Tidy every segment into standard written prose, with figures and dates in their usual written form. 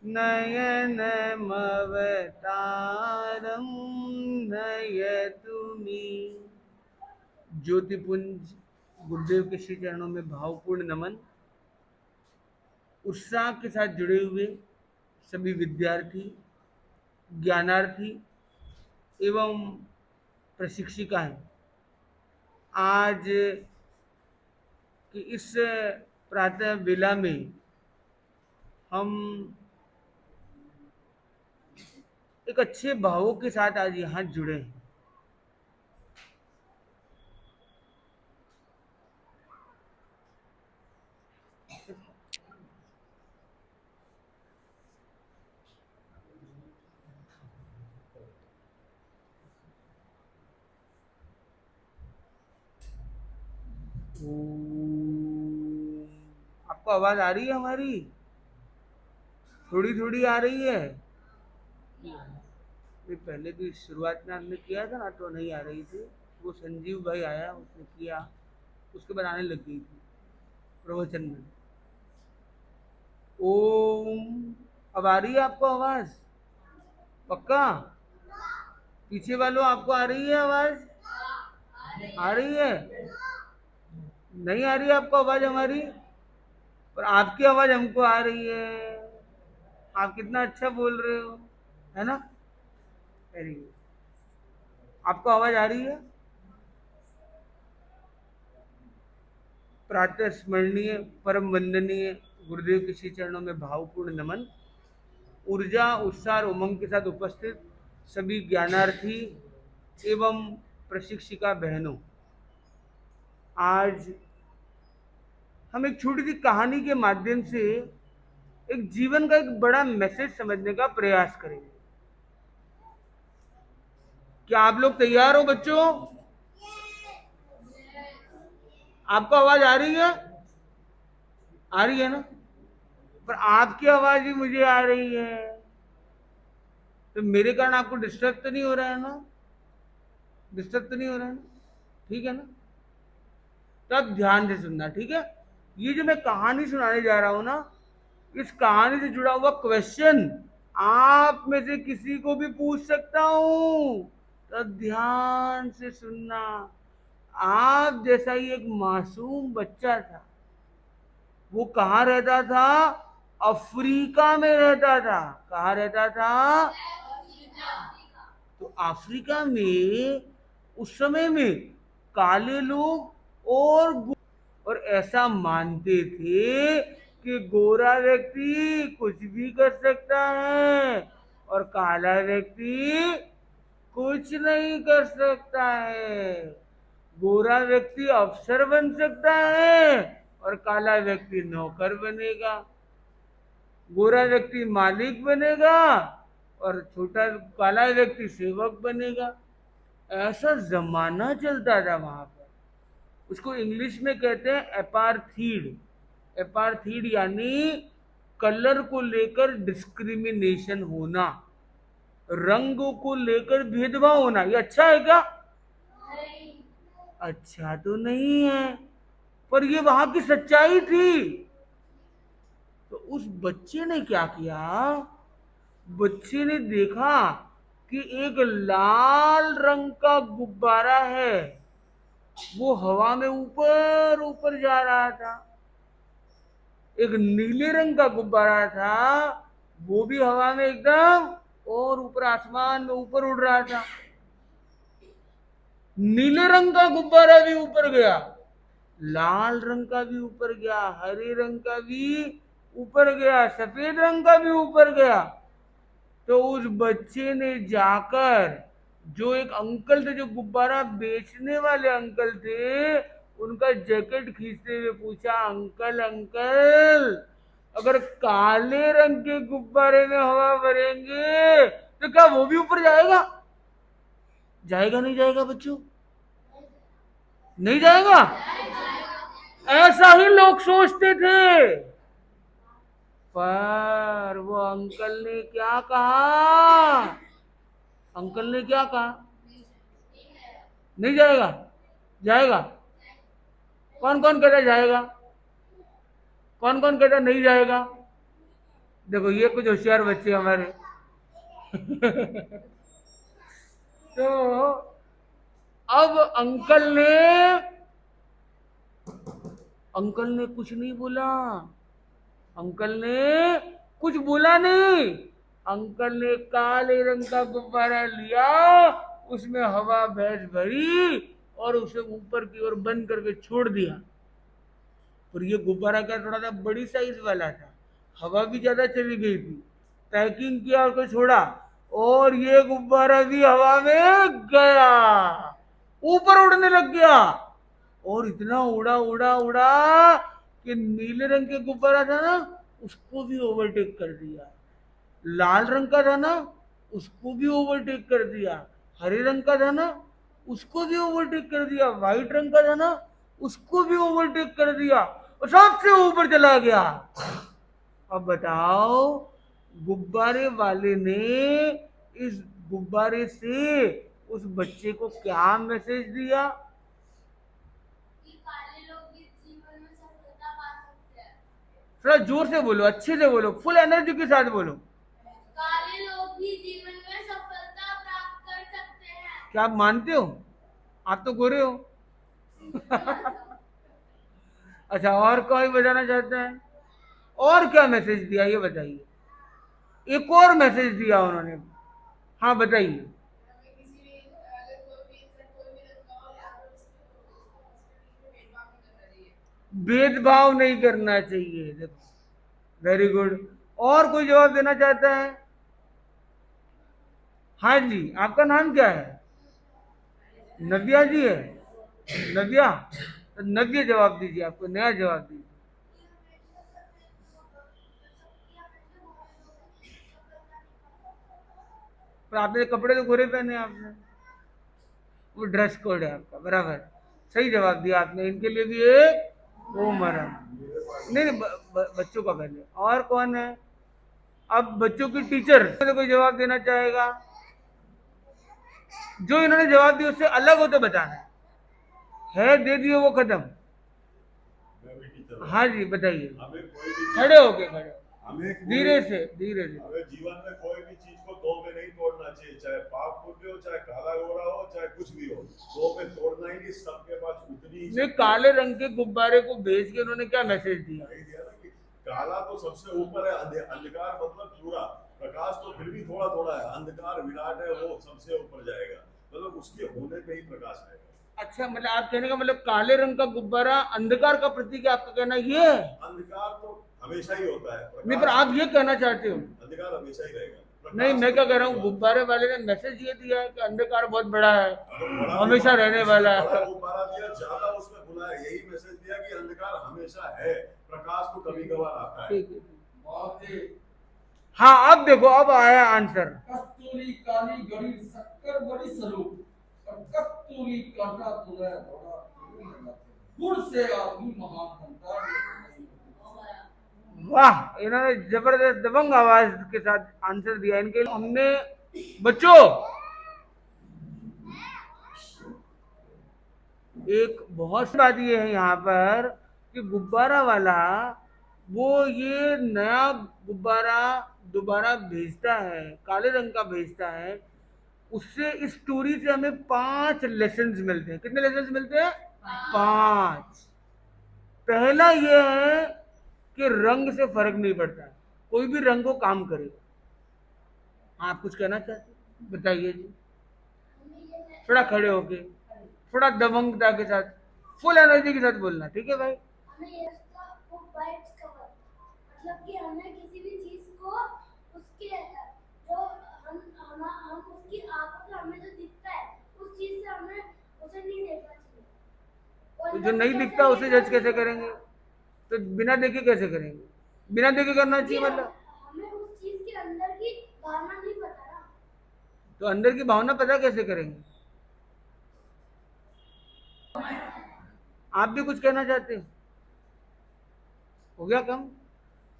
नयनमवतारं नयतु मे। ज्योतिपुंज गुरुदेव के श्री चरणों में भावपूर्ण नमन। उत्साह के साथ जुड़े हुए सभी विद्यार्थी, ज्ञानार्थी एवं प्रशिक्षिकाएं आज की इस प्रातः वेला में हम एक अच्छे भावों के साथ आज यहाँ जुड़े हैं। आपको आवाज आ रही है हमारी? थोड़ी थोड़ी आ रही है। ये पहले भी शुरुआत में हमने किया था ना तो नहीं आ रही थी। वो संजीव भाई आया, उसने किया, उसके बाद आने लग गई थी प्रवचन में। ओम। अब आ रही है आपको आवाज? पक्का? पीछे वालों आपको आ रही है आवाज? आ रही है? नहीं आ रही है आपको आवाज हमारी? पर आपकी आवाज हमको आ रही है। आप कितना अच्छा बोल रहे हो, है ना? Very good. आपको आवाज आ रही है? प्रातः स्मरणीय परम वंदनीय गुरुदेव के श्री चरणों में भावपूर्ण नमन। ऊर्जा, उत्साह और उमंग के साथ उपस्थित सभी ज्ञानार्थी एवं प्रशिक्षिका बहनों, आज हम एक छोटी सी कहानी के माध्यम से एक जीवन का एक बड़ा मैसेज समझने का प्रयास करेंगे। क्या आप लोग तैयार हो बच्चों? आपको आवाज आ रही है? आ रही है ना? पर आपकी आवाज भी मुझे आ रही है, तो मेरे कारण आपको डिस्टर्ब तो नहीं हो रहा है ना? डिस्टर्ब तो नहीं हो रहा है ना? ठीक है ना? तो आप ध्यान से सुनना, ठीक है? ये जो मैं कहानी सुनाने जा रहा हूं ना, इस कहानी से जुड़ा हुआ क्वेश्चन आप में से किसी को भी पूछ सकता हूं, तो ध्यान से सुनना। आप जैसा ही एक मासूम बच्चा था, वो कहाँ रहता था? अफ्रीका में रहता था। कहाँ रहता था? तो अफ्रीका में उस समय में काले लोग और ऐसा मानते थे कि गोरा व्यक्ति कुछ भी कर सकता है और काला व्यक्ति कुछ नहीं कर सकता है। गोरा व्यक्ति अफसर बन सकता है और काला व्यक्ति नौकर बनेगा। गोरा व्यक्ति मालिक बनेगा और छोटा काला व्यक्ति सेवक बनेगा। ऐसा जमाना चलता था वहां पर। उसको इंग्लिश में कहते हैं एपार्थीड। एपार्थीड यानी कलर को लेकर डिस्क्रिमिनेशन होना, रंग को लेकर भेदभाव होना। ये अच्छा है क्या? अच्छा तो नहीं है, पर ये वहां की सच्चाई थी। तो उस बच्चे ने क्या किया? बच्चे ने देखा कि एक लाल रंग का गुब्बारा है, वो हवा में ऊपर ऊपर जा रहा था। एक नीले रंग का गुब्बारा था, वो भी हवा में एकदम और ऊपर आसमान में ऊपर उड़ रहा था। नीले रंग का गुब्बारा भी ऊपर गया, लाल रंग का भी ऊपर गया, हरे रंग का भी ऊपर गया, सफेद रंग का भी ऊपर गया। तो उस बच्चे ने जाकर, जो एक अंकल थे, जो गुब्बारा बेचने वाले अंकल थे, उनका जैकेट खींचते हुए पूछा, अंकल अंकल, अगर काले रंग के गुब्बारे में हवा भरेंगे तो क्या वो भी ऊपर जाएगा? जाएगा नहीं जाएगा बच्चों? नहीं जाएगा। ऐसा ही लोग सोचते थे। पर वो अंकल ने क्या कहा? अंकल ने क्या कहा? नहीं जाएगा। जाएगा। कौन कौन कहता जाएगा? कौन कौन कहता नहीं जाएगा? देखो ये कुछ होशियार बच्चे हमारे। तो अब अंकल ने कुछ नहीं बोला। अंकल ने कुछ बोला नहीं। अंकल ने काले रंग का गुब्बारा लिया, उसमें हवा भैंस भरी और उसे ऊपर की ओर बंद करके छोड़ दिया। और ये गुब्बारा क्या थोड़ा सा बड़ी साइज वाला था, हवा भी ज्यादा चली गई थी। पैकिंग किया और उसको छोड़ा, और ये गुब्बारा भी हवा में गया, ऊपर उड़ने लग गया। और इतना उड़ा उड़ा उड़ा कि नीले रंग के गुब्बारा था ना, उसको भी ओवरटेक कर दिया। लाल रंग का था ना, उसको भी ओवरटेक कर दिया। हरे रंग का था ना, उसको भी ओवरटेक कर दिया। व्हाइट रंग का था ना, उसको भी ओवरटेक कर दिया और सबसे ऊपर चला गया। अब बताओ, गुब्बारे वाले ने इस गुब्बारे से उस बच्चे को क्या मैसेज दिया? थोड़ा जोर से बोलो, अच्छे से बोलो, फुल एनर्जी के साथ बोलो। काले लोग भी जीवन में सफलता प्राप्त कर सकते हैं। क्या आप मानते हो? आप तो गोरे हो। अच्छा, और कोई बताना चाहता है? और क्या मैसेज दिया ये बताइए। एक और मैसेज दिया उन्होंने। हाँ बताइए। भेदभाव नहीं करना चाहिए। देखो, वेरी गुड। और कोई जवाब देना चाहता है? हाँ जी, आपका नाम क्या है? नव्या जी है। नव्या, तो नव्या जवाब दीजिए, आपको नया जवाब दीजिए। पर आपने कपड़े तो गोरे पहने हैं आपने, वो ड्रेस कोड है आपका, बराबर। सही जवाब दिया आपने। इनके लिए भी एक वो मरा। नहीं नहीं, बच्चों का पहले। और कौन है? अब बच्चों की टीचर तो कोई जवाब देना चाहेगा? जो इन्होंने जवाब दिया उससे अलग हो तो बताना है, दे दियो वो खत्म। हाँ जी बताइए। खड़े होके, खड़े धीरे से धीरे से। हमें जीवन में कोई भी चीज को दो में नहीं तोड़ना चाहिए, चाहे पाप पुण्य हो, चाहे काला गोरा हो, चाहे कुछ भी हो, दो में तोड़ना ही नहीं। सबके पास उतनी ही। काले रंग के गुब्बारे को भेज के उन्होंने क्या मैसेज दिया? ना कि काला तो सबसे ऊपर है, अंधकार मतलब पूरा, प्रकाश तो फिर भी थोड़ा थोड़ा है, अंधकार विराट है, वो सबसे ऊपर जाएगा, मतलब उसके होने पे ही प्रकाश आएगा। अच्छा, मतलब आप कहने का मतलब काले रंग का गुब्बारा अंधकार का प्रतीक है, आपका कहना ये है? अंधकार तो हमेशा ही होता है, नहीं, पर आप ये कहना चाहते हो? अंधकार हमेशा ही रहेगा। नहीं, मैं क्या कह रहा हूँ, गुब्बारे वाले ने मैसेज ये दिया है कि अंधकार बहुत बड़ा है, हमेशा रहने वाला है। गुब्बारा दिया ज्यादा, उसमें बुलाया, यही मैसेज दिया कि अंधकार हमेशा है, प्रकाश तो कभी कभार आता है। ठीक है। हाँ, अब देखो, अब आया आंसर। कस्तूरी काली गड़ी शक्कर बड़ी स्वरूप, और कस्तूरी काटा तुला बड़ा गुण से आदमी महान बनता है। वाह, इन्होंने जबरदस्त दबंग आवाज के साथ आंसर दिया। इनके हमने बच्चों एक बहुत सी बात ये है यहाँ पर कि गुब्बारा वाला वो ये नया गुब्बारा दोबारा भेजता है, काले रंग का भेजता है। उससे इस स्टोरी से हमें 5 लेसन्स मिलते हैं। कितने लेसन्स मिलते हैं? 5। पहला ये है कि रंग से फर्क नहीं पड़ता, कोई भी रंग को काम करेगा। आप कुछ कहना चाहते हैं? बताइए जी। थोड़ा खड़े होके, थोड़ा दबंगता के साथ, फुल एनर्जी के साथ बोलना, ठीक है भाई? मतलब कि हमें किसी भी चीज को उसके जो हम उसकी आंखों से हमें जो दिखता है उस चीज से हमें उसे नहीं देखना चाहिए। तो जो नहीं दिखता उसे जज कैसे करेंगे? तो बिना देखे कैसे करेंगे? बिना देखे करना चाहिए मतलब? हमें उस चीज के अंदर की भावना नहीं पता ना। तो अंदर की भावना पता कैसे करेंगे? आप भी कुछ कहना चाहते हैं? हो गया कम?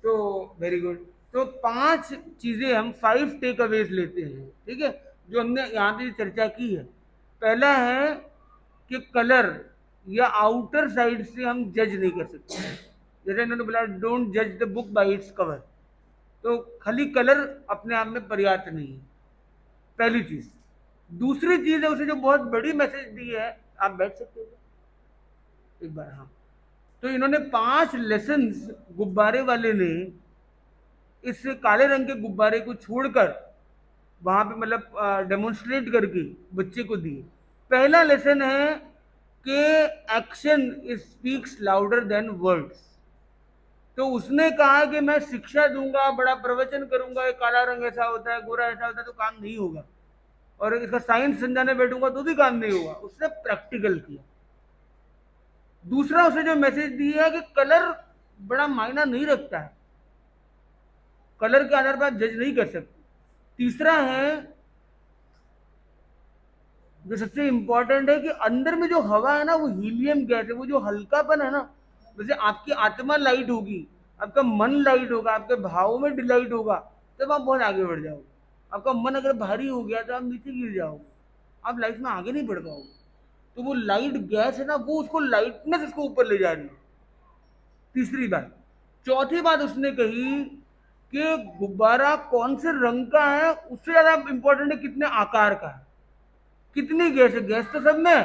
तो वेरी गुड। तो 5 चीजें हम 5 टेक अवेज लेते हैं, ठीक है, जो हमने यहाँ पे चर्चा की है। पहला है कि कलर या आउटर साइड से हम जज नहीं कर सकते। जैसे इन्होंने बोला, डोंट जज the book by its cover. तो खाली कलर अपने आप में पर्याप्त नहीं है, पहली चीज। दूसरी चीज है उसे जो बहुत बड़ी मैसेज दी है, आप बैठ सकते हो एक बार, हाँ। तो इन्होंने 5 लेसन्स गुब्बारे वाले ने इस काले रंग के गुब्बारे को छोड़कर वहां पे मतलब डेमोन्स्ट्रेट करके बच्चे को दिए। पहला लेसन है कि action speaks louder than words. तो उसने कहा कि मैं शिक्षा दूंगा, बड़ा प्रवचन करूंगा, ये काला रंग ऐसा होता है, गोरा ऐसा होता है, तो काम नहीं होगा, और इसका साइंस समझाने बैठूंगा तो भी काम नहीं होगा। उसने प्रैक्टिकल किया। दूसरा उसे जो मैसेज दिया है कि कलर बड़ा मायना नहीं रखता है, कलर के आधार पर आप जज नहीं कर सकते। तीसरा है जो सबसे इंपॉर्टेंट है कि अंदर में जो हवा है ना, वो हीलियम गैस है, वो जो हल्कापन है ना, जैसे आपकी आत्मा लाइट होगी, आपका मन लाइट होगा, आपके भावों में डिलाइट होगा, तब आप बहुत आगे बढ़ जाओगे। आपका मन अगर भारी हो गया तो आप नीचे गिर जाओगे, आप लाइफ में आगे नहीं बढ़ पाओगे। तो वो लाइट गैस है ना, वो उसको लाइटनेस उसको ऊपर ले जा रही है। तीसरी बात। चौथी बात उसने कही कि गुब्बारा कौन से रंग का है उससे ज्यादा इंपॉर्टेंट है कितने आकार का है, कितनी गैस है। गैस तो सब में है,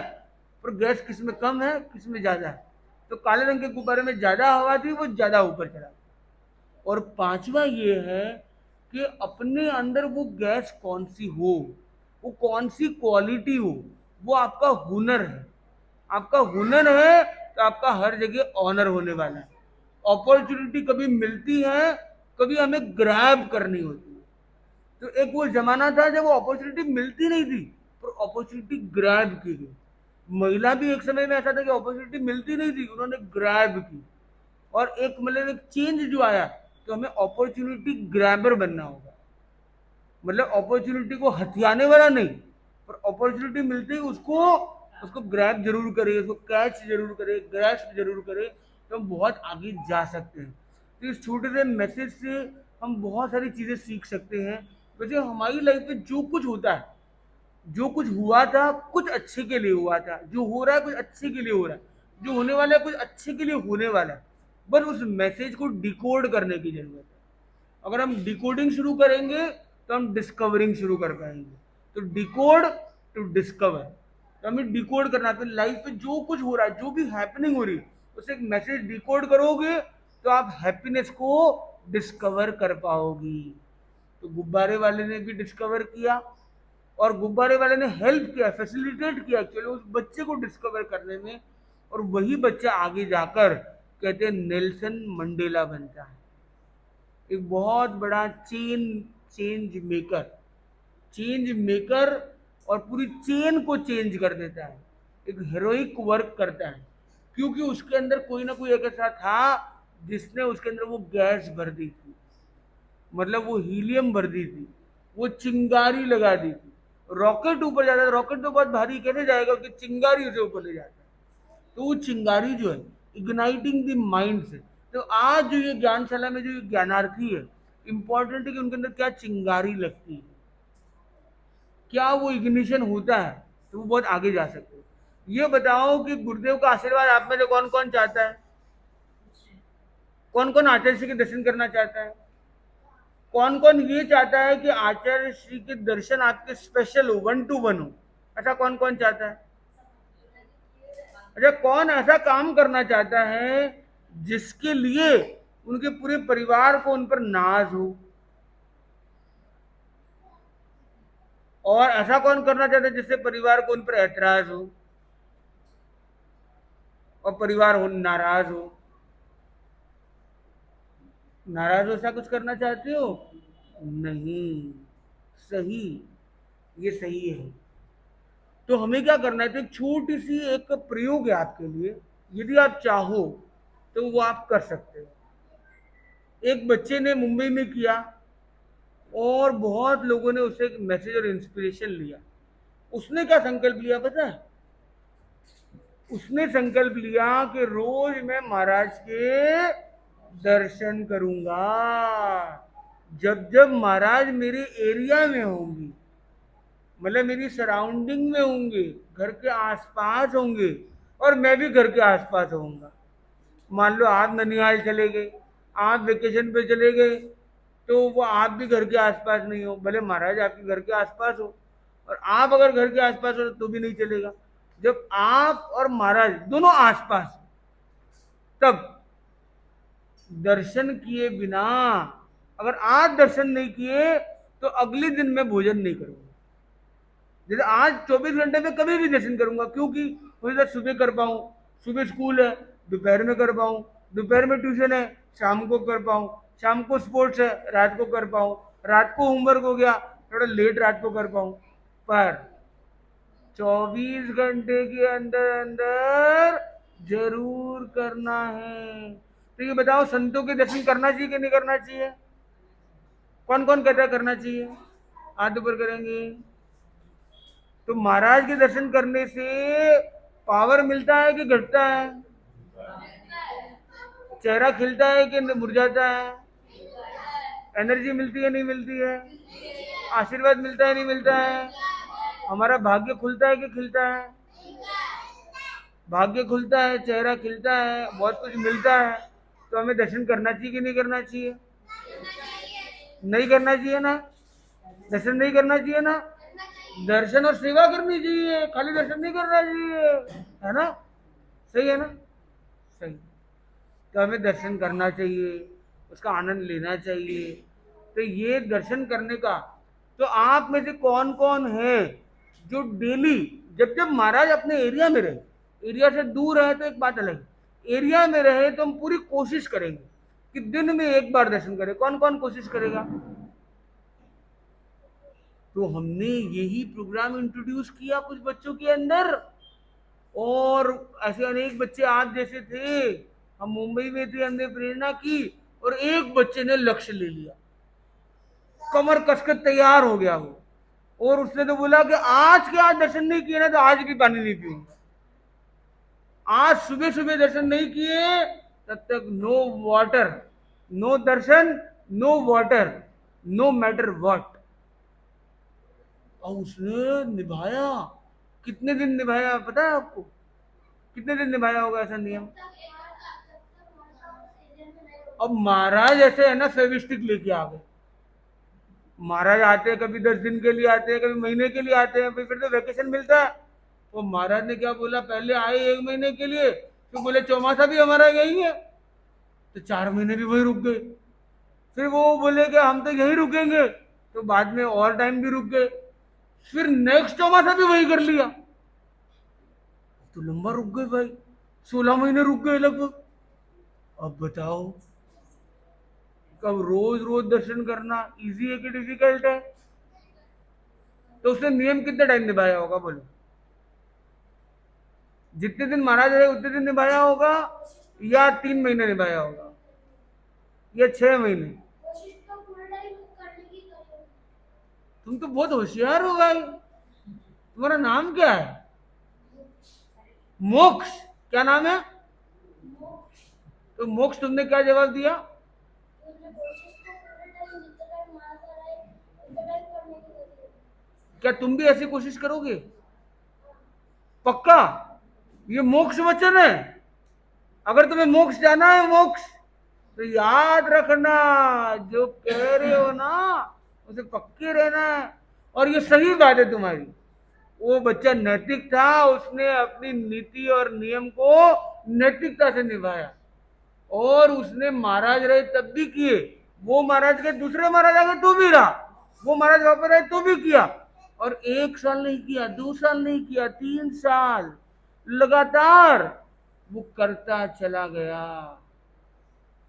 पर गैस किस में कम है, किस में ज्यादा है। तो काले रंग के गुब्बारे में ज्यादा हवा थी, वो ज्यादा ऊपर चला। और पांचवा ये है कि अपने अंदर वो गैस कौन सी हो, वो कौन सी क्वालिटी हो, वो आपका हुनर है। आपका हुनर है तो आपका हर जगह ऑनर होने वाला है। अपॉर्चुनिटी कभी मिलती है, कभी हमें ग्रैब करनी होती है। तो एक वो जमाना था जब वो अपॉर्चुनिटी मिलती नहीं थी, पर अपॉर्चुनिटी ग्रैब की गई। महिला भी एक समय में ऐसा था कि अपॉर्चुनिटी मिलती नहीं थी, उन्होंने ग्रैब की। और एक मतलब एक चेंज जो आया, तो हमें अपॉर्चुनिटी ग्रैबर बनना होगा। मतलब अपॉर्चुनिटी को हथियाने वाला नहीं, पर अपॉर्चुनिटी मिलती है उसको उसको ग्रैब जरूर करे, उसको कैच जरूर करे, ग्रैस्प जरूर करे, तो हम बहुत आगे जा सकते हैं। तो इस छोटे से मैसेज से हम बहुत सारी चीजें सीख सकते हैं। वैसे हमारी लाइफ में जो कुछ होता है, जो कुछ हुआ था कुछ अच्छे के लिए हुआ था, जो हो रहा है कुछ अच्छे के लिए हो रहा है, जो होने वाला है कुछ अच्छे के लिए होने वाला है। बस उस मैसेज को डिकोड करने की जरूरत है। अगर हम डिकोडिंग शुरू करेंगे तो हम डिस्कवरिंग शुरू कर पाएंगे। तो डिकोड टू डिस्कवर, तो हमें डिकोड करना है। तो लाइफ में जो कुछ हो रहा है, जो भी हैपनिंग हो रही है, उसे एक मैसेज डिकोड करोगे तो आप हैप्पीनेस को डिस्कवर कर पाओगी। तो गुब्बारे वाले ने भी डिस्कवर किया, और गुब्बारे वाले ने हेल्प किया, फैसिलिटेट किया चलो उस बच्चे को डिस्कवर करने में। और वही बच्चा आगे जाकर कहते हैं नेल्सन मंडेला बनता है, एक बहुत बड़ा चेंज मेकर, और पूरी चेन को चेंज कर देता है, एक हेरोइक वर्क करता है। क्योंकि उसके अंदर कोई ना कोई एक ऐसा था जिसने उसके अंदर वो गैस भर दी थी, मतलब वो हीलियम भर दी थी, वो चिंगारी लगा दी थी। रॉकेट ऊपर जाता है, रॉकेट तो बहुत भारी कैसे जाएगा, उसकी चिंगारी उसे ऊपर ले जाता है। तो वो चिंगारी जो है इग्नाइटिंग द माइंड से। तो आज जो ये ज्ञानशाला में जो ये ज्ञानार्थी है, इंपॉर्टेंट है कि उनके अंदर क्या चिंगारी लगती है, क्या वो इग्निशन होता है, तो वो बहुत आगे जा सकते हैं। ये बताओ कि गुरुदेव का आशीर्वाद आप में से कौन कौन चाहता है? कौन कौन आचार्य श्री के दर्शन करना चाहता है? कौन कौन ये चाहता है कि आचार्य श्री के दर्शन आपके स्पेशल हो, 1 to 1 हो? ऐसा कौन कौन चाहता है? अच्छा, कौन ऐसा काम करना चाहता है जिसके लिए उनके पूरे परिवार को उन पर नाज हो? और ऐसा कौन करना चाहता है जिससे परिवार को उन पर ऐतराज हो और परिवार हो नाराज हो? नाराज हो ऐसा कुछ करना चाहते हो? नहीं। सही, ये सही है। तो हमें क्या करना है? तो एक छोटी सी एक प्रयोग है आपके लिए, यदि आप चाहो तो वो आप कर सकते हो। एक बच्चे ने मुंबई में किया और बहुत लोगों ने उसे एक मैसेज और इंस्पिरेशन लिया। उसने क्या संकल्प लिया पता है? उसने संकल्प लिया कि रोज मैं महाराज के दर्शन करूंगा, जब जब महाराज मेरे एरिया में होंगे, मतलब मेरी सराउंडिंग में होंगे, घर के आसपास होंगे, और मैं भी घर के आसपास होऊंगा। मान लो आप ननिहाल चले गए, आप वेकेशन पे चले गए, तो वो आप भी घर के आसपास नहीं हो, भले महाराज आपके घर के आसपास हो, और आप अगर घर के आसपास हो तो भी नहीं चलेगा। जब आप और महाराज दोनों आसपास, तब दर्शन किए बिना, अगर आज दर्शन नहीं किए तो अगले दिन मैं भोजन नहीं करूंगा। जैसे आज 24 घंटे में कभी भी दर्शन करूंगा, क्योंकि हो सकता है सुबह कर पाऊं, सुबह स्कूल है, दोपहर में कर पाऊं, दोपहर में ट्यूशन है, शाम को कर पाऊं, शाम को स्पोर्ट्स है, रात को कर पाऊं, रात को होमवर्क हो गया, थोड़ा लेट रात को कर पाऊं। पर 24 घंटे के अंदर अंदर जरूर करना है। तो ये बताओ, संतों के दर्शन करना चाहिए कि नहीं करना चाहिए? कौन कौन कहता है करना चाहिए? हाथ ऊपर करेंगे। तो महाराज के दर्शन करने से पावर मिलता है कि घटता है? चेहरा खिलता है कि मुरझाता है? एनर्जी मिलती है नहीं मिलती है? आशीर्वाद मिलता है नहीं मिलता है? हमारा भाग्य खुलता है कि खिलता है? भाग्य खुलता है, चेहरा खिलता है, बहुत कुछ मिलता है। तो हमें दर्शन करना चाहिए कि नहीं करना चाहिए? नहीं करना चाहिए ना? दर्शन नहीं करना चाहिए ना? दर्शन और सेवा करनी चाहिए, खाली दर्शन नहीं करना चाहिए, है ना? सही है ना? सही। तो हमें दर्शन करना चाहिए, उसका आनंद लेना चाहिए। तो ये दर्शन करने का, तो आप में से कौन कौन है जो डेली, जब जब महाराज अपने एरिया में रहे, एरिया से दूर रहे तो एक बात अलग, एरिया में रहे तो हम पूरी कोशिश करेंगे कि दिन में एक बार दर्शन करें। कौन कौन कोशिश करेगा? तो हमने यही प्रोग्राम इंट्रोड्यूस किया कुछ बच्चों के अंदर, और ऐसे अनेक बच्चे आप जैसे थे। हम मुंबई में थे, हमने प्रेरणा की, और एक बच्चे ने लक्ष्य ले लिया, कमर कसकर तैयार हो गया वो, और उसने तो बोला कि आज के आज दर्शन नहीं किए ना तो आज भी पानी नहीं पीऊंगा। आज सुबह सुबह दर्शन नहीं किए तब तक no water, no darshan, no water, no matter what. और उसने निभाया। कितने दिन निभाया पता है आपको? कितने दिन निभाया होगा ऐसा नियम? अब महाराज ऐसे है ना, फेविस्टिक लेके आ गए। महाराज आते हैं, कभी 10 दिन के लिए आते हैं, कभी महीने के लिए आते हैं, फिर तो वैकेशन मिलता है। तो महाराज ने क्या बोला, पहले आए 1 महीने के लिए, तो बोले चौमासा भी हमारा यही है, तो 4 महीने भी वही रुक गए। फिर वो बोले कि हम तो यही रुकेंगे, तो बाद में और टाइम भी रुक गए। फिर नेक्स्ट चौमासा भी वही कर लिया, तो लंबा रुक गए भाई, 16 महीने रुक गए लगभग। अब बताओ, कब रोज रोज दर्शन करना इजी है कि डिफिकल्ट है? तो उसने नियम कितने टाइम निभाया होगा बोलो? जितने दिन महाराज रहे उतने दिन निभाया होगा, या 3 महीने निभाया होगा, या 6 महीने? तुम तो बहुत होशियार हो भाई। तुम्हारा नाम क्या है? मोक्ष। क्या नाम है? तो मोक्ष, तुमने क्या जवाब दिया? क्या तुम भी ऐसी कोशिश करोगे? पक्का? ये मोक्ष वचन है। अगर तुम्हें मोक्ष जाना है, मोक्ष, तो याद रखना, जो कह रहे हो ना उसे पक्के रहना है। और ये सही बात है तुम्हारी। वो बच्चा नैतिक था, उसने अपनी नीति और नियम को नैतिकता से निभाया, और उसने महाराज रहे तब भी किए। वो महाराज के दूसरे महाराज आ गए तो भी रहा, वो महाराज वापस आए तो भी किया। और 1 साल नहीं किया, 2 साल नहीं किया, 3 साल लगातार वो करता चला गया।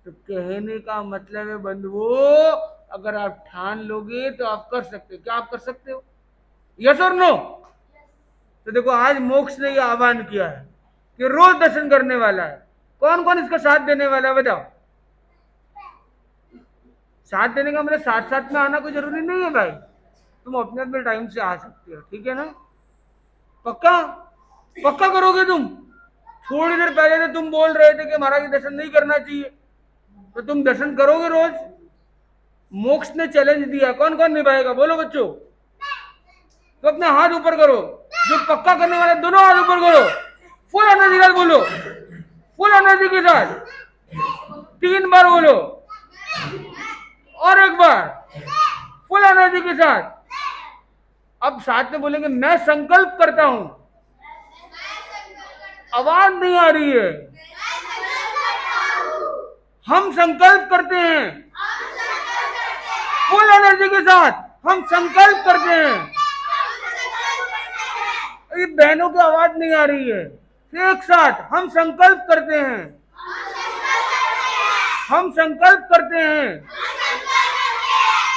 तो कहने का मतलब है बंधुओं, अगर आप ठान लोगे तो आप कर सकते हो। क्या आप कर सकते हो? यस और नो? तो देखो, आज मोक्ष ने यह आह्वान किया है कि रोज दर्शन करने वाला है। कौन कौन इसका साथ देने वाला है बताओ? साथ देने का मतलब साथ साथ में आना कोई जरूरी नहीं है भाई, तुम अपने अपने टाइम से आ सकते हो, ठीक है ना? पक्का? पक्का करोगे तुम? थोड़ी देर पहले तो तुम बोल रहे थे कि महाराज दर्शन नहीं करना चाहिए, तो तुम दर्शन करोगे रोज? मोक्ष ने चैलेंज दिया, कौन कौन निभाएगा बोलो बच्चों? तो अपने हाथ ऊपर करो, जो पक्का करने वाले दोनों हाथ ऊपर करो, फुल एनर्जी के साथ बोलो, फुल एनर्जी के साथ 3 बार बोलो। और एक बार फुल एनर्जी के साथ। अब साथ में बोलेंगे मैं संकल्प करता हूं। आवाज नहीं आ रही है। हम संकल्प करते हैं। फुल एनर्जी के साथ हम संकल्प करते हैं। ये बहनों की आवाज नहीं आ रही है। एक साथ हम संकल्प करते हैं। हम संकल्प करते हैं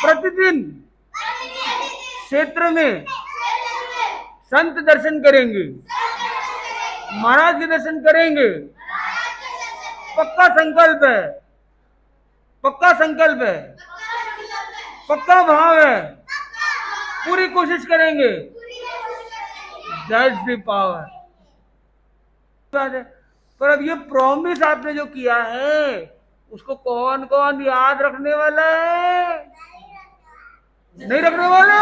प्रतिदिन क्षेत्र में संत दर्शन करेंगे, महाराज के दर्शन करेंगे। पक्का संकल्प है, पक्का संकल्प है, पक्का भाव है। पूरी कोशिश करेंगे। That's the power. पर अब ये प्रॉमिस आपने जो किया है उसको कौन कौन याद रखने वाला है? नहीं रखने वाले।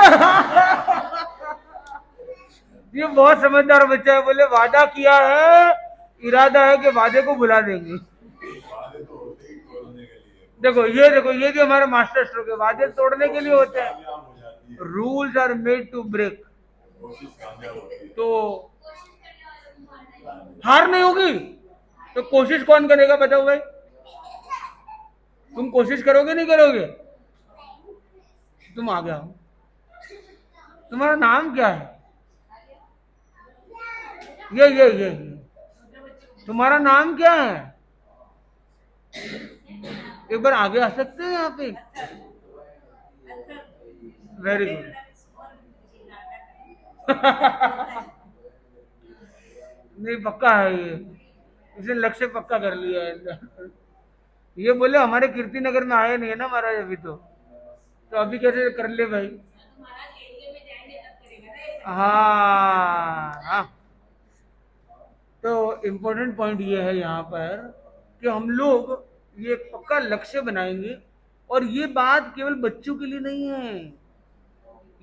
ये बहुत समझदार बच्चा है। बोले वादा किया है, इरादा है कि वादे को भुला देंगे। वादे तो होते ही तोड़ने के लिए। देखो ये जो हमारे मास्टर स्ट्रोक है, वादे तोड़ने के लिए होते हैं। कामयाब हो जाती है, rules are made to break. कोशिश कामयाब होती है। तो हार नहीं होगी तो कोशिश कौन करेगा बताओ भाई? तुम कोशिश करोगे नहीं करोगे? तुम आ गया हो। तुम्हारा नाम क्या है? ये तुम्हारा नाम क्या है? एक बार आगे आ सकते हैं यहाँ पे? Very good. नहीं पक्का है ये, इसने लक्ष्य पक्का कर लिया है। ये बोले हमारे कीर्ति नगर में आए नहीं है ना महाराज अभी तो अभी कैसे कर ले भाई? हाँ। तो इम्पोर्टेंट पॉइंट ये है यहाँ पर कि हम लोग ये पक्का लक्ष्य बनाएंगे। और ये बात केवल बच्चों के लिए नहीं है,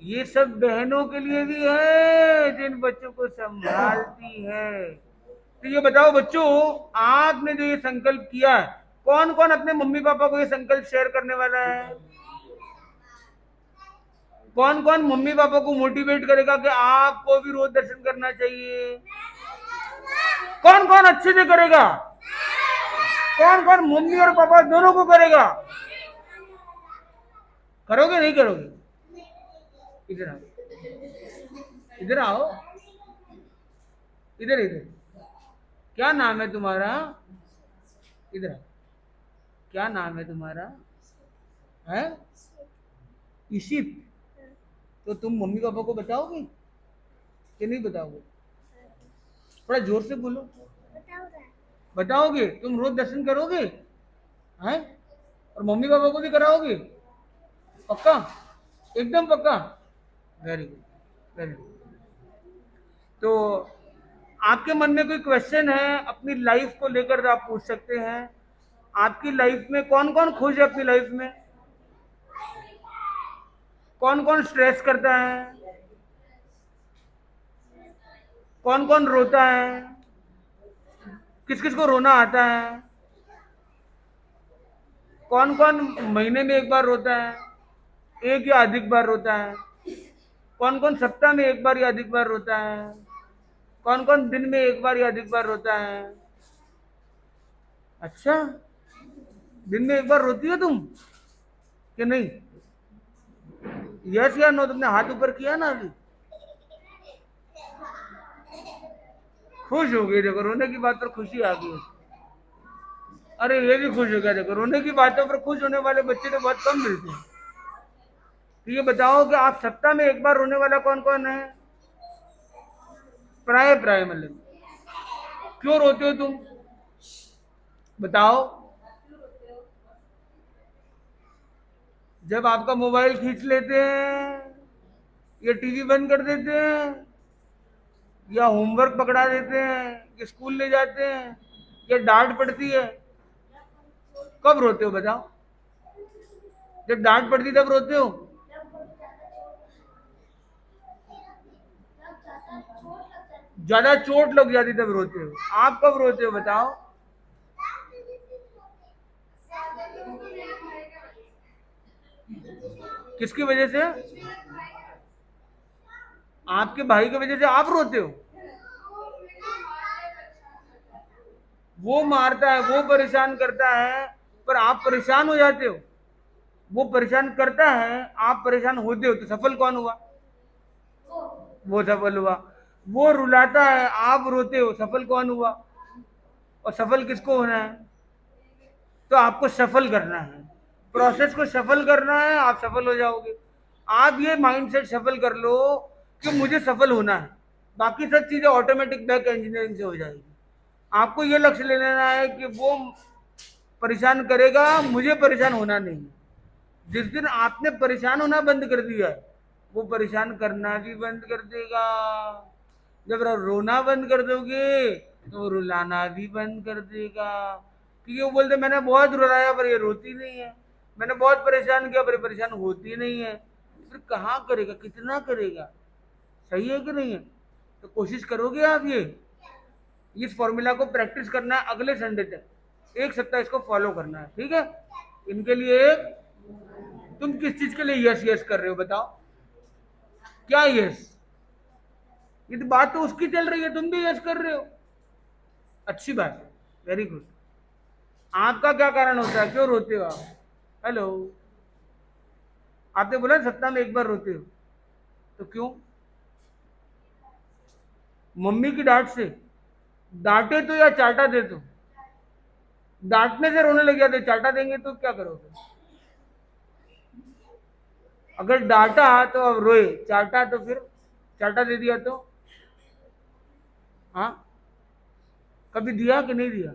ये सब बहनों के लिए भी है जिन बच्चों को संभालती है। तो ये बताओ बच्चों, आपने जो ये संकल्प किया है, कौन कौन अपने मम्मी पापा को ये संकल्प शेयर करने वाला है? कौन कौन मम्मी पापा को मोटिवेट करेगा कि आपको भी रोज दर्शन करना चाहिए? कौन कौन अच्छे से करेगा? कौन कौन मम्मी और पापा दोनों को करेगा? करोगे नहीं करोगे? इधर आओ, इधर आओ, इधर इधर। क्या नाम है तुम्हारा? इधर आओ। क्या नाम है तुम्हारा? है इशित। तो तुम मम्मी पापा को बताओगे कि नहीं बताओगे? थोड़ा जोर से बोलो। बताओगे? तुम रोज दर्शन करोगे? हैं? और मम्मी पापा को भी कराओगे? पक्का? एकदम पक्का? Very good, very good. तो आपके मन में कोई क्वेश्चन है अपनी लाइफ को लेकर आप पूछ सकते हैं। आपकी लाइफ में कौन कौन खुश है? अपनी लाइफ में कौन कौन स्ट्रेस करता है? कौन कौन रोता है? किस किस को रोना आता है? कौन कौन महीने में एक बार रोता है? एक या अधिक बार रोता है? कौन कौन सप्ताह में एक बार या अधिक बार रोता है? कौन कौन दिन में एक बार या अधिक बार रोता है? अच्छा, दिन में एक बार रोती हो तुम कि नहीं? यस या नो? तुमने हाथ ऊपर किया ना अभी? खुश हो गई। देखो रोने की बात पर खुशी आ गई। अरे ये भी खुश हो गया। देखो रोने की बातों पर खुश होने वाले बच्चे तो बहुत कम मिलते हैं। तो ये बताओ कि आप सप्ताह में एक बार रोने वाला कौन कौन है? प्राय मतलब क्यों रोते हो तुम? बताओ। जब आपका मोबाइल खींच लेते हैं, या टीवी बंद कर देते हैं, या होमवर्क पकड़ा देते हैं, या स्कूल ले जाते हैं, या डांट पड़ती है, कब रोते हो बताओ? जब डांट पड़ती तब रोते हो? ज्यादा चोट लग जाती तब रोते हो? आप कब रोते हो बताओ? किसकी वजह से? आपके भाई की वजह से आप रोते हो? वो मारता है, वो परेशान करता है, पर आप परेशान हो जाते हो। वो परेशान करता है, आप परेशान होते हो, तो सफल कौन हुआ? वो सफल हुआ। वो रुलाता है, आप रोते हो, सफल कौन हुआ? और सफल किसको होना है? तो आपको सफल करना है, प्रोसेस को सफल करना है, आप सफल हो जाओगे। आप ये माइंडसेट सफल कर लो कि मुझे सफल होना है, बाकी सब चीजें ऑटोमेटिक बैक इंजीनियरिंग से हो जाएगी। आपको ये लक्ष्य ले लेना है कि वो परेशान करेगा, मुझे परेशान होना नहीं। जिस दिन आपने परेशान होना बंद कर दिया है, वो परेशान करना भी बंद कर देगा। जब रोना बंद कर दोगे तो वो रुलाना भी बंद कर देगा, क्योंकि वो बोलते मैंने बहुत रुलाया पर ये रोती नहीं है, मैंने बहुत परेशान किया पर ये परेशान होती नहीं है। फिर कहाँ करेगा, कितना करेगा? सही है कि नहीं है? तो कोशिश करोगे आप ये इस फॉर्मूला को प्रैक्टिस करना है अगले संडे तक, 1 सप्ताह इसको फॉलो करना है, ठीक है? इनके लिए तुम किस चीज के लिए यस यस कर रहे हो बताओ? क्या यस? ये तो बात तो उसकी चल रही है, तुम भी यस कर रहे हो। अच्छी बात है, वेरी गुड। आपका क्या कारण होता है, क्यों रोते हो आप? हेलो, आपने बोला सप्ताह में 1 बार रोते हो, तो क्यों? मम्मी की डांट से? डांटे तो या चाटा दे तो? डांटने से रोने लग जाते, चाटा देंगे तो क्या करोगे? अगर डांटा तो अब रोए, चाटा तो फिर चाटा दे दिया तो? हाँ, कभी दिया कि नहीं दिया?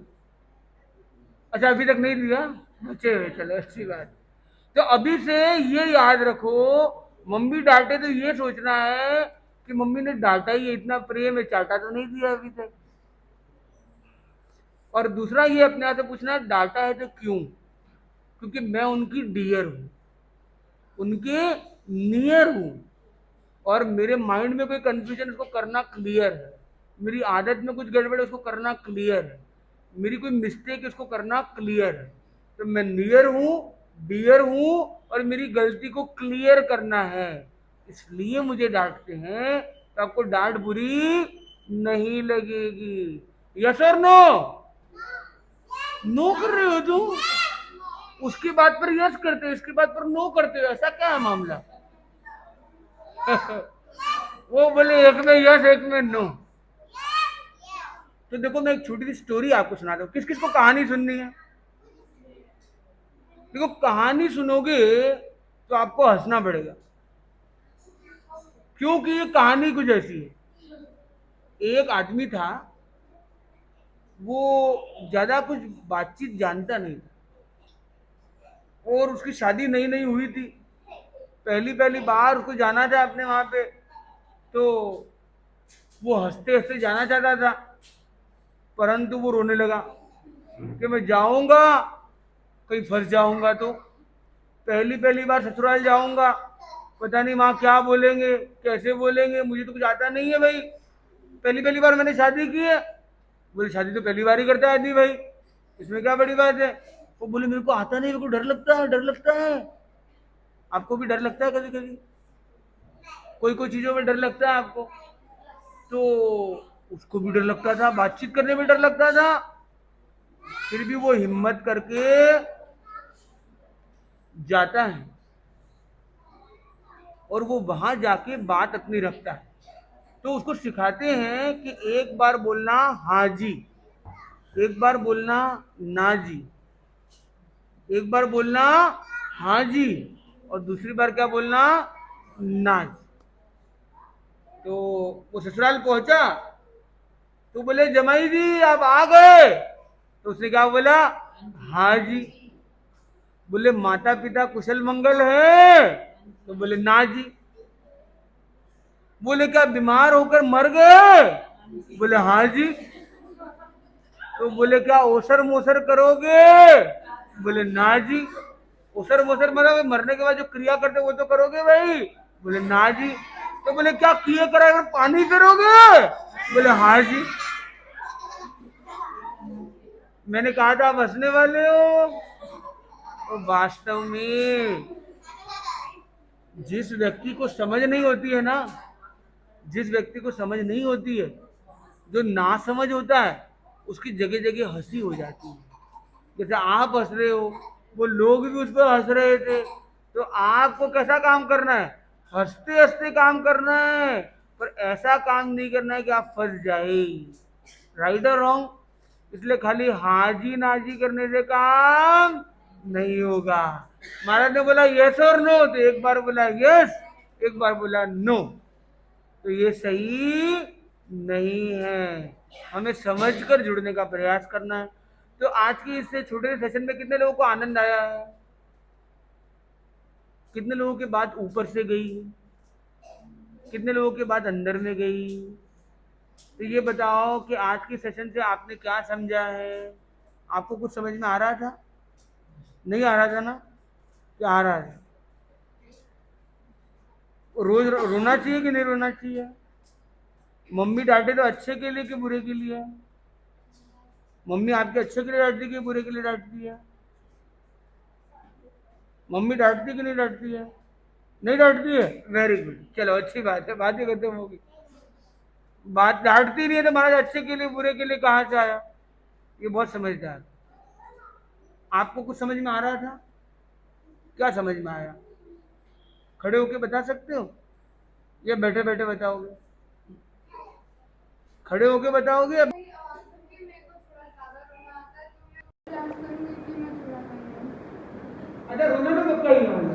अच्छा, अभी तक नहीं दिया, बचे हुए, चलो अच्छी बात। तो अभी से ये याद रखो, मम्मी डांटे तो ये सोचना है कि मम्मी ने डांटा ही इतना प्रेम है, चाटा तो नहीं दिया अभी तक। और दूसरा ये अपने आप से पूछना है, डांटा है तो क्यों? क्योंकि मैं उनकी डियर हूं, उनके नियर हूं, और मेरे माइंड में कोई कंफ्यूजन उसको करना क्लियर है, मेरी आदत में कुछ गड़बड़ है उसको करना क्लियर है, मेरी कोई मिस्टेक है उसको करना क्लियर है। तो मैं नियर हूं, डियर हूं, और मेरी गलती को क्लियर करना है, इसलिए मुझे डांटते हैं। तो आपको डांट बुरी नहीं लगेगी। यस और नो? नो कर रहे हो तुम, उसकी बात पर यस करते हो, इसकी बात पर नो करते हो, ऐसा क्या है मामला? वो बोले एक में यस एक में नो। तो देखो, मैं एक छोटी सी स्टोरी आपको सुनाता हूँ, किस किस को कहानी सुननी है? देखो, कहानी सुनोगे तो आपको हंसना पड़ेगा, क्योंकि ये कहानी कुछ ऐसी है। एक आदमी था, वो ज्यादा कुछ बातचीत जानता नहीं था, और उसकी शादी नई नई हुई थी, पहली पहली बार उसको जाना था अपने वहां पे। तो वो हंसते हंसते जाना चाहता था, परंतु वो रोने लगा कि मैं जाऊंगा कहीं फंस जाऊंगा, तो पहली पहली बार ससुराल जाऊंगा, पता नहीं वहां क्या बोलेंगे, कैसे बोलेंगे, मुझे तो कुछ आता नहीं है भाई, पहली पहली बार मैंने शादी की है। बोले शादी तो पहली बार ही करता है आदमी भाई, इसमें क्या बड़ी बात है? वो बोले मेरे को आता नहीं, मेरे को डर लगता है, डर लगता है। आपको भी डर लगता है कभी कभी? कोई कोई चीजों में डर लगता है आपको? तो उसको भी डर लगता था, बातचीत करने में डर लगता था, फिर भी वो हिम्मत करके जाता है, और वो वहां जाके बात अपनी रखता है। तो उसको सिखाते हैं कि एक बार बोलना हाँ जी, एक बार बोलना ना जी, एक बार बोलना हाँ जी, और दूसरी बार क्या बोलना? ना जी। तो वो ससुराल पहुंचा, तो बोले जमाई जी आप आ गए? तो उसने क्या बोला? हाँ जी। बोले माता पिता कुशल मंगल है? तो बोले ना जी। बोले क्या बीमार होकर मर गए? बोले हाँ जी। तो बोले क्या ओसर मोसर करोगे? बोले ना जी। ओसर मोसर मतलब मरने के बाद जो क्रिया करते वो तो करोगे भाई? बोले ना जी। तो बोले क्या किए कराए और पानी फिरोगे? बोले हाँ जी। मैंने कहा था आप हंसने वाले हो, तो वास्तव में जिस व्यक्ति को समझ नहीं होती है ना, जिस व्यक्ति को समझ नहीं होती है, जो ना समझ होता है, उसकी जगह जगह हंसी हो जाती है। जैसे आप हंस रहे हो, वो लोग भी उस पर हंस रहे थे, तो आपको कैसा काम करना है? हंसते हंसते काम करना है, पर ऐसा काम नहीं करना है कि आप फंस जाए। राइट और रॉन्ग? इसलिए खाली हाजी नाजी करने से काम नहीं होगा। महाराज ने बोला यस और नो, तो एक बार बोला यस, एक बार बोला नो, तो ये सही नहीं है। हमें समझकर जुड़ने का प्रयास करना है। तो आज की इस छोटे से सेशन में कितने लोगों को आनंद आया है? कितने लोगों की बात ऊपर से गई? कितने लोगों की बात अंदर में गई? तो ये बताओ कि आज की सेशन से आपने क्या समझा है? आपको कुछ समझ में आ रहा था? नहीं आ रहा था ना? क्या आ रहा है? रोज रोना चाहिए कि नहीं रोना चाहिए? मम्मी डांटे तो अच्छे के लिए कि बुरे के लिए? मम्मी आपके अच्छे के लिए डांटती है कि बुरे के लिए डांटती है? मम्मी डांटती है कि नहीं डांटती है? नहीं डांटती है? वेरी गुड, चलो अच्छी बात है, बात ही खत्म होगी। बात डांटती नहीं है तो महाराज अच्छे के लिए बुरे के लिए कहाँ से आया? ये बहुत समझदार। आपको कुछ समझ में आ रहा था? क्या समझ में आया? खड़े होके बता सकते हो या बैठे बैठे बताओगे? खड़े होके बताओगे या अच्छा रोने में पक्का ही होगा?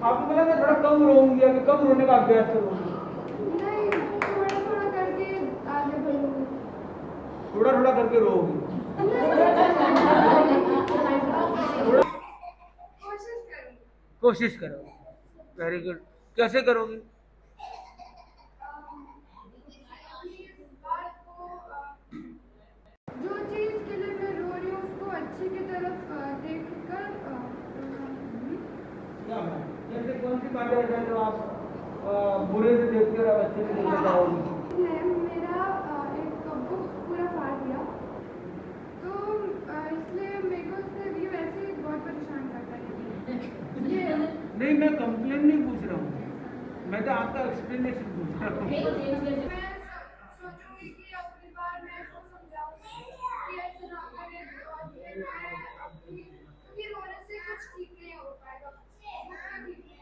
आपको बोला मैं थोड़ा कम रोऊंगी, अभी कम रोने का अभ्यास करूंगी। थोड़ा थोड़ा करके रोओगी? कोशिश करो। Very good. कैसे करोगी? जो चीज के लिए मैं रो रही हूँ उसको अच्छी की तरफ देखकर जैसे कौन सी बातें हैं जो आप बुरे से देखते हो और अच्छे से नहीं बताओगी? मेरा एक बुक पूरा फाड़ दिया, तो इसलिए मेरे को उससे भी वैसे ही बहुत परेशान करता है ये। नहीं, मैं कंप्लेन नहीं पूछ रहा हूँ, मैं तो आपका एक्सप्लेनेशन पूछ रहा हूँ। मैं सोचूंगी कि अगली बार मैं इसको समझाऊंगी कि ऐसे ना करे, और फिर मैं अपनी, क्योंकि रोने से कुछ ठीक नहीं हो पाएगा, बुक ठीक नहीं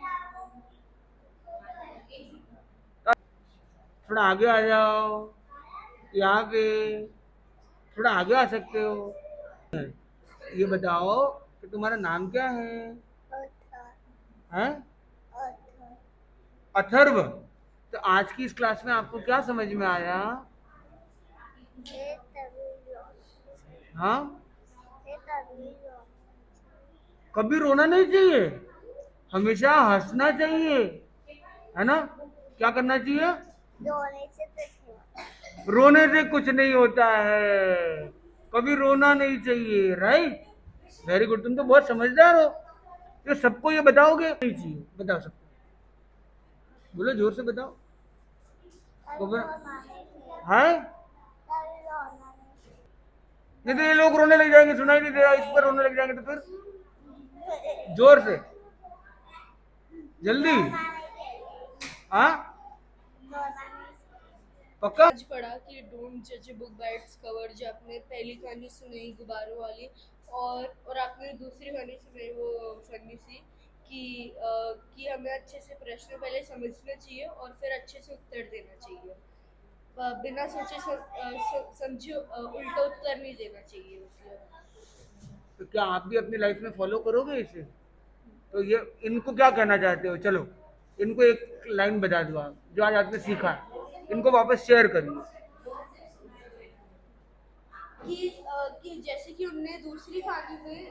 होगा। थोड़ा आगे आ जाओ, यहाँ पे थोड़ा आगे आ सकते हो। ये बताओ कि तुम्हारा नाम क्या है? हैं? अथर्व। तो आज की इस क्लास में आपको क्या समझ में आया? हाँ, कभी रोना नहीं चाहिए, हमेशा हंसना चाहिए, है ना? क्या करना चाहिए? रोने से कुछ नहीं होता है, कभी रोना नहीं चाहिए। राइट, वेरी गुड, तुम तो बहुत समझदार हो। तो सबको ये बताओगे? नहीं चाहिए, बताओ सबको, बोलो जोर से बताओ। है नहीं तो ये लोग रोने लग जाएंगे, सुनाई नहीं दे रहा, इस पर रोने लग जाएंगे, तो फिर जोर से, जल्दी। हाँ पक्का? आज पढ़ा कि डोंट जज a book by its cover, जो आपने पहली कहानी सुनाई गुब्बारों वाली, और आपने दूसरी कहानी सुनाई वो फनी सी कि हमें अच्छे से प्रश्न पहले समझना चाहिए और फिर अच्छे से उत्तर देना चाहिए, बिना सोचे समझे उल्टा उत्तर नहीं देना चाहिए उसमें। तो क्या आप भी अपनी लाइफ में फॉलो करोगे इसे? तो ये इनको क्या कहना चाहते हो? चलो इनको एक लाइन बता दो आप, जो आज आपने सीखा, इनको वापस शेयर करिए। कि जैसे कि उनने दूसरी कहानी में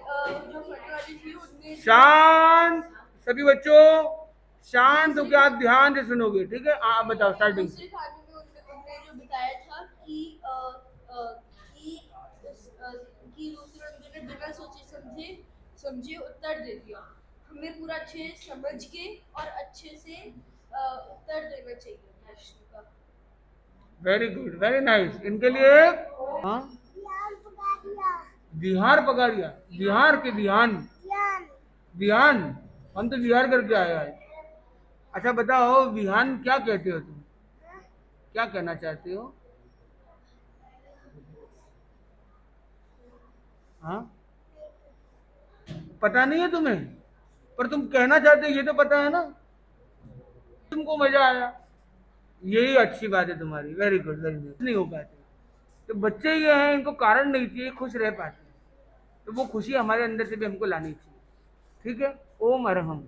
जो फनी वाली थी उनने शांत, सभी बच्चों शांत हो, क्या आप ध्यान से सुनोगे, ठीक है? आप बताओ स्टार्टिंग। दूसरी कहानी में उनने जो बताया था कि दूसरे बंदे ने बिना सोचे समझे उत्तर दे दिया। हमें पूरा अच्छे से समझ के और अच्छे से उत्तर देना चाहिए प्रश्न का। Very good, very nice. इनके लिए हाँ, बिहार पकारिया, बिहार के ध्यान, ध्यान हम तो विहार करके आए आज। अच्छा बताओ, विहान क्या कहते हो तुम? क्या कहना चाहते हो? हाँ, पता नहीं है तुम्हें, पर तुम कहना चाहते हो ये तो पता है ना। तुमको मजा आया, यही अच्छी बात है तुम्हारी। Very good, very good. नहीं हो पाते तो बच्चे ये हैं, इनको कारण नहीं चाहिए, खुश रह पाते, तो वो खुशी हमारे अंदर से भी हमको लानी चाहिए। ठीक है। ओम अरहम।